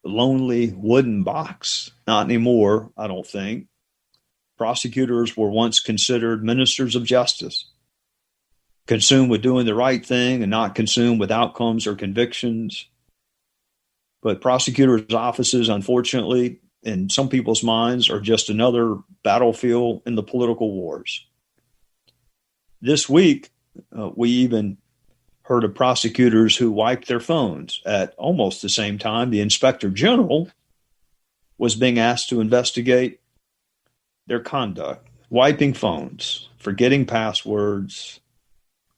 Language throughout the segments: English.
lonely wooden box. Not anymore, I don't think. Prosecutors were once considered ministers of justice, consumed with doing the right thing and not consumed with outcomes or convictions. But prosecutors' offices, unfortunately, in some people's minds, are just another battlefield in the political wars. This week, we even heard of prosecutors who wiped their phones at almost the same time the inspector general was being asked to investigate their conduct, wiping phones, forgetting passwords.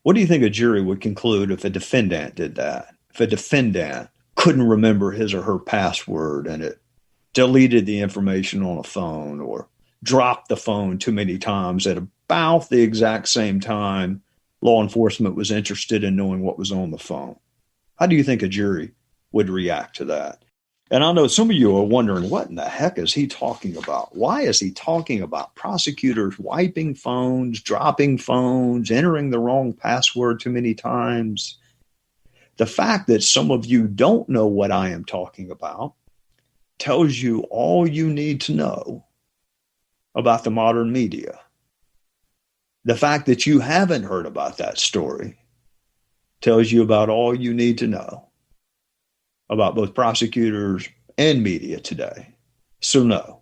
What do you think a jury would conclude if a defendant did that? If a defendant couldn't remember his or her password and it deleted the information on a phone or dropped the phone too many times at about the exact same time law enforcement was interested in knowing what was on the phone? How do you think a jury would react to that? And I know some of you are wondering, what in the heck is he talking about? Why is he talking about prosecutors wiping phones, dropping phones, entering the wrong password too many times? The fact that some of you don't know what I am talking about tells you all you need to know about the modern media. The fact that you haven't heard about that story tells you about all you need to know about both prosecutors and media today. So no,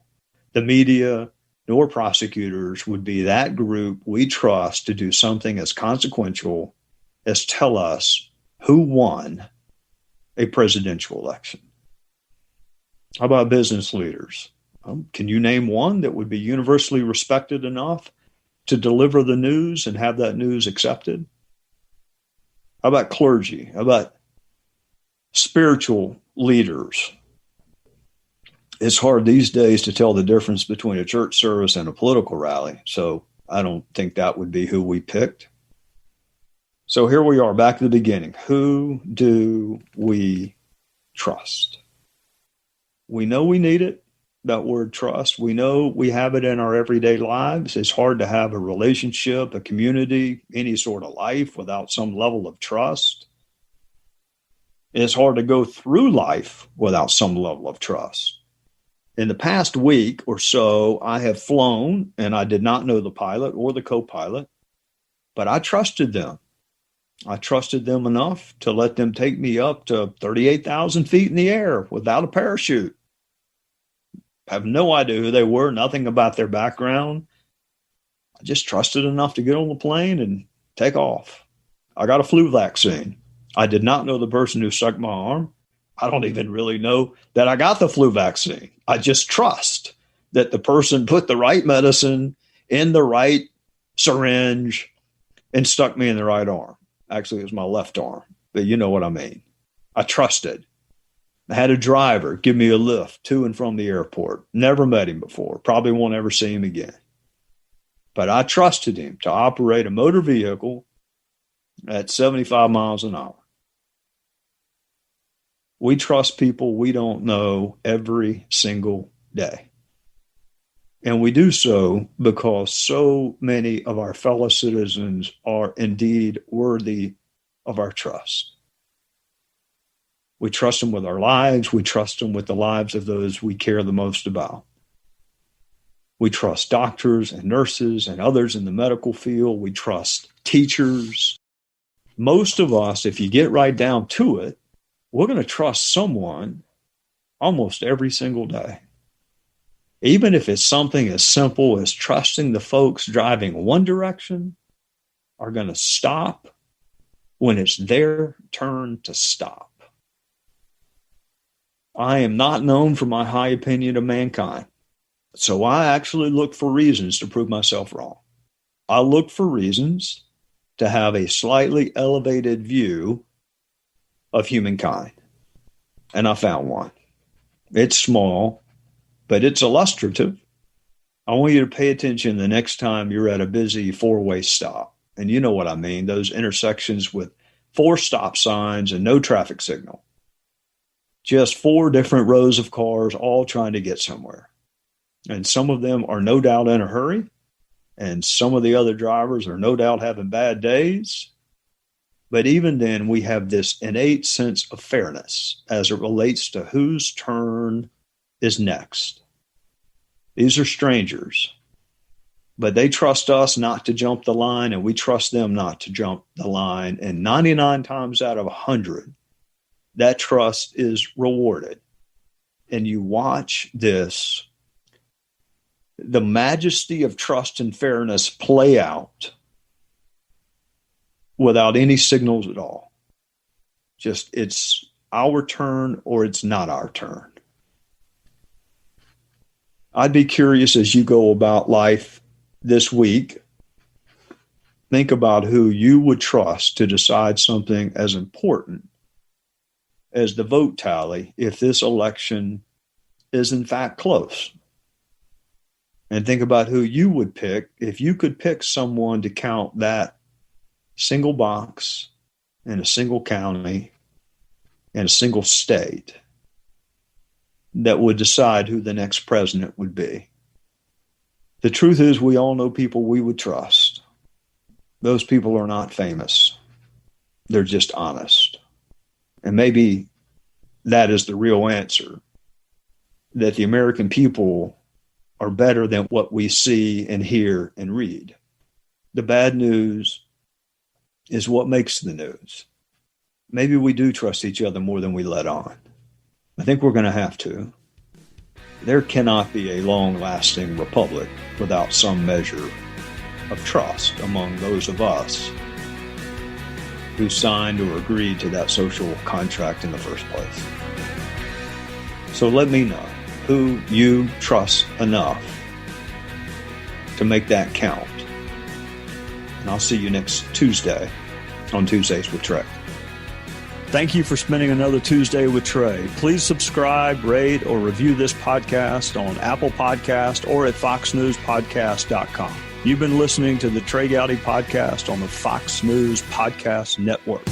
the media nor prosecutors would be that group we trust to do something as consequential as tell us who won a presidential election. How about business leaders? Can you name one that would be universally respected enough to deliver the news and have that news accepted? How about clergy? How about spiritual leaders? It's hard these days to tell the difference between a church service and a political rally, so I don't think that would be who we picked. So here we are, back to the beginning. Who do we trust? We know we need it, that word trust. We know we have it in our everyday lives. It's hard to have a relationship, a community, any sort of life without some level of trust. It's hard to go through life without some level of trust. In the past week or so, I have flown, and I did not know the pilot or the co-pilot, but I trusted them. I trusted them enough to let them take me up to 38,000 feet in the air without a parachute. I have no idea who they were, nothing about their background. I just trusted enough to get on the plane and take off. I got a flu vaccine. I did not know the person who sucked my arm. I don't even really know that I got the flu vaccine. I just trust that the person put the right medicine in the right syringe and stuck me in the right arm. Actually, it was my left arm, but you know what I mean. I trusted. I had a driver give me a lift to and from the airport. Never met him before. Probably won't ever see him again. But I trusted him to operate a motor vehicle at 75 miles an hour. We trust people we don't know every single day. And we do so because so many of our fellow citizens are indeed worthy of our trust. We trust them with our lives. We trust them with the lives of those we care the most about. We trust doctors and nurses and others in the medical field. We trust teachers. Most of us, if you get right down to it, we're going to trust someone almost every single day. Even if it's something as simple as trusting the folks driving one direction are going to stop when it's their turn to stop. I am not known for my high opinion of mankind, so I actually look for reasons to prove myself wrong. I look for reasons to have a slightly elevated view of humankind, and I found one. It's small, but it's illustrative. I want you to pay attention the next time you're at a busy four-way stop. And you know what I mean, those intersections with 4 stop signs and no traffic signal. Just 4 different rows of cars all trying to get somewhere. And some of them are no doubt in a hurry. And some of the other drivers are no doubt having bad days. But even then, we have this innate sense of fairness as it relates to whose turn is next. These are strangers, but they trust us not to jump the line, and we trust them not to jump the line. And 99 times out of 100, that trust is rewarded. And you watch this, the majesty of trust and fairness play out without any signals at all. Just it's our turn or it's not our turn. I'd be curious as you go about life this week, think about who you would trust to decide something as important as the vote tally if this election is in fact close. And think about who you would pick if you could pick someone to count that single box in a single county in a single state that would decide who the next president would be. The truth is, we all know people we would trust. Those people are not famous. They're just honest. And maybe that is the real answer, that the American people are better than what we see and hear and read. The bad news is what makes the news. Maybe we do trust each other more than we let on. I think we're going to have to. There cannot be a long-lasting republic without some measure of trust among those of us who signed or agreed to that social contract in the first place. So let me know who you trust enough to make that count. And I'll see you next Tuesday on Tuesdays with Trey. Thank you for spending another Tuesday with Trey. Please subscribe, rate, or review this podcast on Apple Podcast or at foxnewspodcast.com. You've been listening to the Trey Gowdy Podcast on the Fox News Podcast Network.